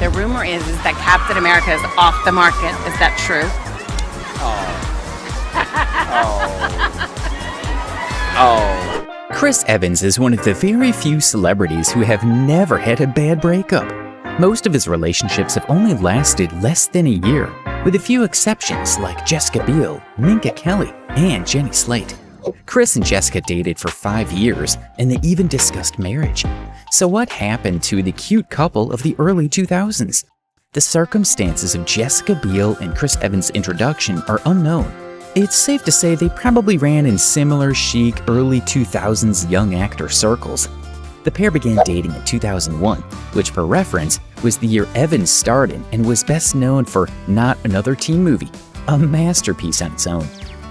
The rumor is that Captain America is off the market. Is that true? Chris Evans is one of the very few celebrities who have never had a bad breakup. Most of his relationships have only lasted less than a year, with a few exceptions like Jessica Biel, Minka Kelly, and Jenny Slate. Chris and Jessica dated for 5 years, and they even discussed marriage. So what happened to the cute couple of the early 2000s? The circumstances of Jessica Biel and Chris Evans' introduction are unknown. It's safe to say they probably ran in similar chic early 2000s young actor circles. The pair began dating in 2001, which for reference was the year Evans starred in and was best known for Not Another Teen Movie, a masterpiece on its own.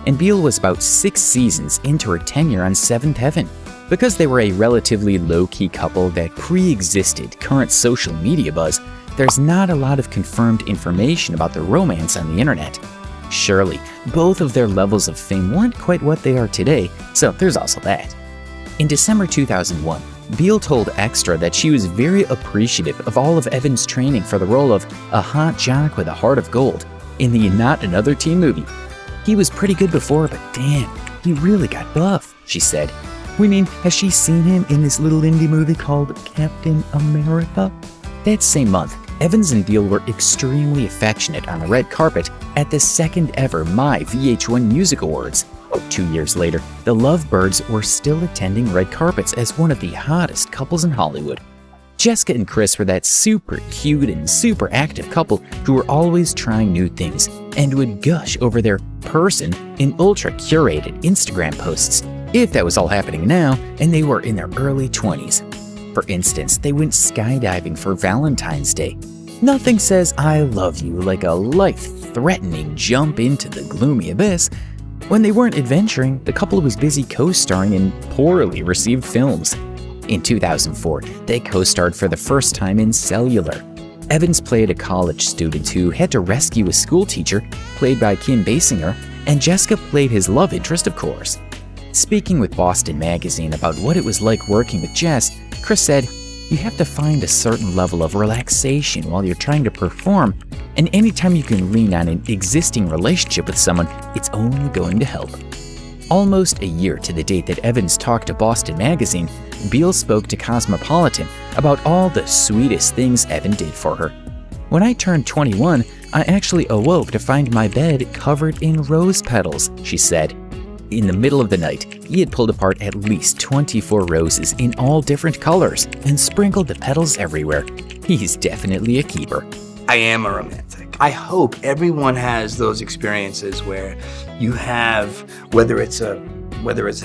And Biel was about 6 seasons into her tenure on Seventh Heaven. Because they were a relatively low-key couple that pre-existed current social media buzz, there's not a lot of confirmed information about their romance on the internet. Surely, both of their levels of fame weren't quite what they are today, so there's also that. In December 2001, Biel told Extra that she was very appreciative of all of Evans' training for the role of a hot jock with a heart of gold in the Not Another Teen Movie. He was pretty good before, but damn, he really got buff, she said. We mean, has she seen him in this little indie movie called Captain America? That same month, Evans and Biel were extremely affectionate on the red carpet at the second ever My VH1 Music Awards. 2 years later, the Lovebirds were still attending red carpets as one of the hottest couples in Hollywood. Jessica and Chris were that super cute and super active couple who were always trying new things and would gush over their person in ultra-curated Instagram posts, if that was all happening now and they were in their early 20s. For instance, they went skydiving for Valentine's Day. Nothing says I love you like a life-threatening jump into the gloomy abyss. When they weren't adventuring, the couple was busy co-starring in poorly received films. In 2004, they co-starred for the first time in Cellular. Evans played a college student who had to rescue a schoolteacher, played by Kim Basinger, and Jessica played his love interest, of course. Speaking with Boston Magazine about what it was like working with Jess, Chris said, "You have to find a certain level of relaxation while you're trying to perform, and anytime you can lean on an existing relationship with someone, it's only going to help." Almost a year to the date that Evans talked to Boston Magazine, Biel spoke to Cosmopolitan about all the sweetest things Evan did for her. "When I turned 21, I actually awoke to find my bed covered in rose petals," she said. In the middle of the night, he had pulled apart at least 24 roses in all different colors and sprinkled the petals everywhere. He's definitely a keeper. I am a romantic. I hope everyone has those experiences where you have, whether it's a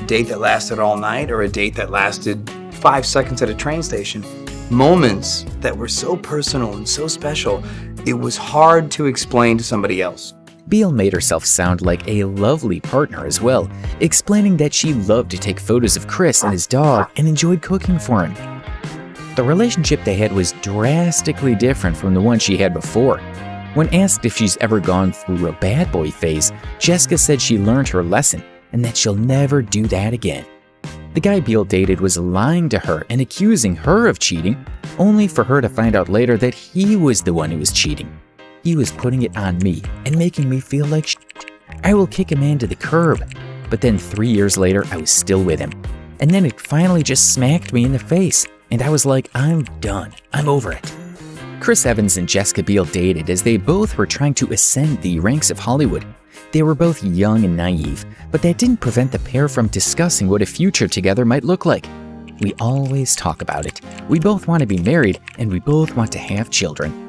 date that lasted all night or a date that lasted 5 seconds at a train station, moments that were so personal and so special, it was hard to explain to somebody else. Biel made herself sound like a lovely partner as well, explaining that she loved to take photos of Chris and his dog and enjoyed cooking for him. The relationship they had was drastically different from the one she had before. When asked if she's ever gone through a bad boy phase, Jessica said she learned her lesson and that she'll never do that again. The guy Biel dated was lying to her and accusing her of cheating, only for her to find out later that he was the one who was cheating. He was putting it on me and making me feel like shit. I will kick a man to the curb. But then 3 years later, I was still with him. And then it finally just smacked me in the face. And I was like, I'm done. I'm over it. Chris Evans and Jessica Biel dated as they both were trying to ascend the ranks of Hollywood. They were both young and naive, but that didn't prevent the pair from discussing what a future together might look like. We always talk about it. We both want to be married, and we both want to have children.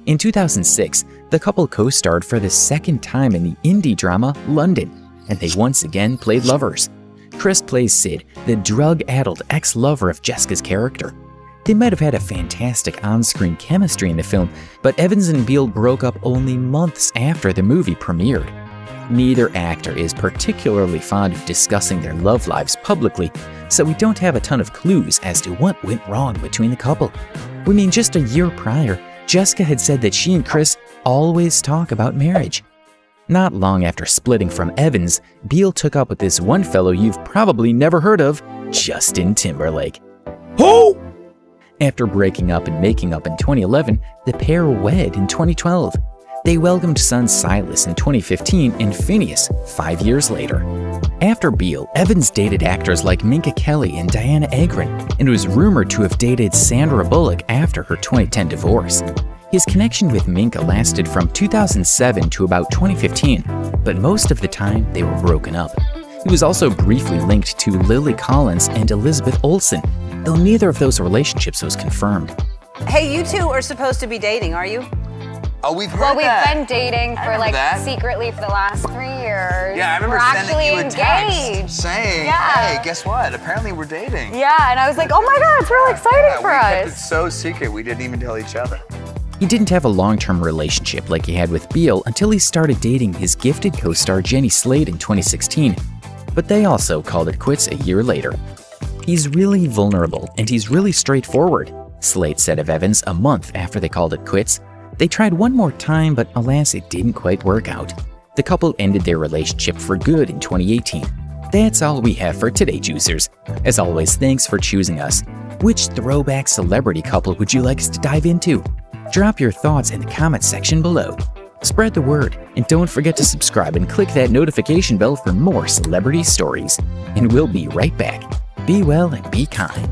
In 2006, the couple co-starred for the second time in the indie drama London, and they once again played lovers. Chris plays Sid, the drug-addled ex-lover of Jessica's character. They might have had a fantastic on-screen chemistry in the film, but Evans and Biel broke up only months after the movie premiered. Neither actor is particularly fond of discussing their love lives publicly, so we don't have a ton of clues as to what went wrong between the couple. We mean, just a year prior, Jessica had said that she and Chris always talk about marriage. Not long after splitting from Evans, Biel took up with this one fellow you've probably never heard of, Justin Timberlake. Who? After breaking up and making up in 2011, the pair wed in 2012. They welcomed sons Silas in 2015 and Phineas 5 years later. After Biel, Evans dated actors like Minka Kelly and Diana Agron and was rumored to have dated Sandra Bullock after her 2010 divorce. His connection with Minka lasted from 2007 to about 2015, but most of the time they were broken up. He was also briefly linked to Lily Collins and Elizabeth Olsen, though neither of those relationships was confirmed. Hey, you two are supposed to be dating, are you? Oh, we've heard Well, that. we've been dating for secretly for the last 3 years. Yeah, I remember we're sending actually you a engaged. text saying, Yeah. hey, guess what? Apparently we're dating. Yeah, and I was like, oh my God, it's really exciting for we kept it us. so secret, we didn't even tell each other. He didn't have a long-term relationship like he had with Biel until he started dating his gifted co-star Jenny Slate in 2016, but they also called it quits a year later. He's really vulnerable and he's really straightforward, Slate said of Evans a month after they called it quits. They tried one more time, but alas, it didn't quite work out. The couple ended their relationship for good in 2018. That's all we have for today, Juicers. As always, thanks for choosing us. Which throwback celebrity couple would you like us to dive into? Drop your thoughts in the comment section below. Spread the word, and don't forget to subscribe and click that notification bell for more celebrity stories. And we'll be right back. Be well and be kind.